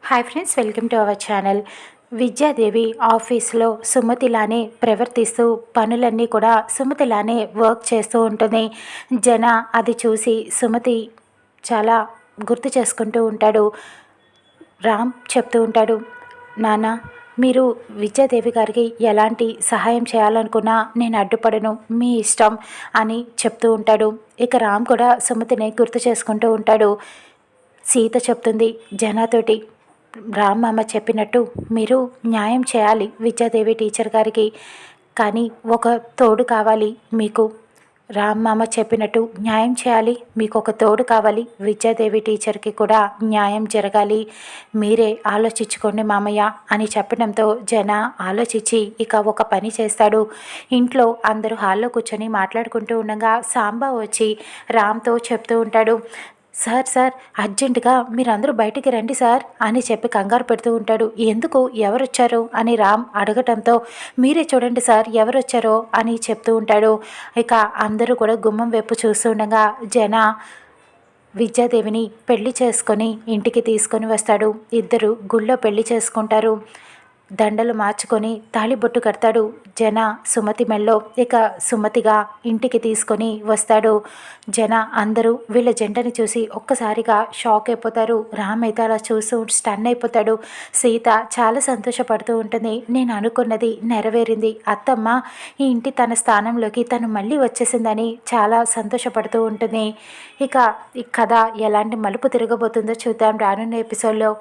Hi friends, welcome to our channel. Vidyadevi ఆఫీస్లో సుమతిలానే ప్రవర్తిస్తూ పనులన్నీ కూడా సుమతిలానే వర్క్ చేస్తూ ఉంటుంది. జన అది చూసి సుమతి చాలా గుర్తు చేసుకుంటూ ఉంటాడు. రామ్ చెప్తూ ఉంటాడు, నాన్న మీరు విద్యాదేవి గారికి ఎలాంటి సహాయం చేయాలనుకున్నా నేను అడ్డుపడను, మీ ఇష్టం అని చెప్తూ ఉంటాడు. ఇక రామ్ కూడా సుమతిని గుర్తు చేసుకుంటూ ఉంటాడు. సీత చెప్తుంది జనాతోటి, రామ్ అమ్మ చెప్పినట్టు మీరు న్యాయం చేయాలి విద్యాదేవి టీచర్ గారికి, కానీ ఒక తోడు కావాలి మీకు. రామ్ మామ చెప్పినట్టు న్యాయం చేయాలి, మీకు ఒక తోడు కావాలి, విద్యాదేవి టీచర్కి కూడా న్యాయం జరగాలి, మీరే ఆలోచించుకోండి మామయ్య అని చెప్పడంతో జన ఆలోచించి ఇక ఒక పని చేస్తాడు. ఇంట్లో అందరూ హాల్లో కూర్చొని మాట్లాడుకుంటూ ఉండగా సాంబా వచ్చి రామ్తో చెప్తూ ఉంటాడు, సార్ సార్ అర్జెంటుగా మీరందరూ బయటికి రండి సార్ అని చెప్పి కంగారు పెడుతూ ఉంటాడు. ఎందుకు, ఎవరొచ్చారు అని రామ్ అడగటంతో మీరే చూడండి సార్ ఎవరొచ్చారో అని చెప్తూ ఉంటాడు. ఇక అందరూ కూడా గుమ్మం వైపు చూస్తూ ఉండగా జన విద్యాదేవిని పెళ్లి చేసుకొని ఇంటికి తీసుకొని వస్తాడు. ఇద్దరు గుళ్ళో పెళ్లి చేసుకుంటారు. దండలు మార్చుకొని తాళిబొట్టు కడతాడు జన సుమతి మెల్లో. ఇక సుమతిగా ఇంటికి తీసుకొని వస్తాడు. జన అందరూ వీళ్ళ జంటని చూసి ఒక్కసారిగా షాక్ అయిపోతారు. రామ్ అయితే అలా చూస్తూ స్టన్ అయిపోతాడు. సీత చాలా సంతోషపడుతూ ఉంటుంది. నేను అనుకున్నది నెరవేరింది, అత్తమ్మ ఈ ఇంటి తన స్థానంలోకి తను మళ్ళీ వచ్చేసిందని చాలా సంతోషపడుతూ ఉంటుంది. ఇక ఈ కథ ఎలాంటి మలుపు తిరగబోతుందో చూద్దాం రానున్న ఎపిసోడ్లో.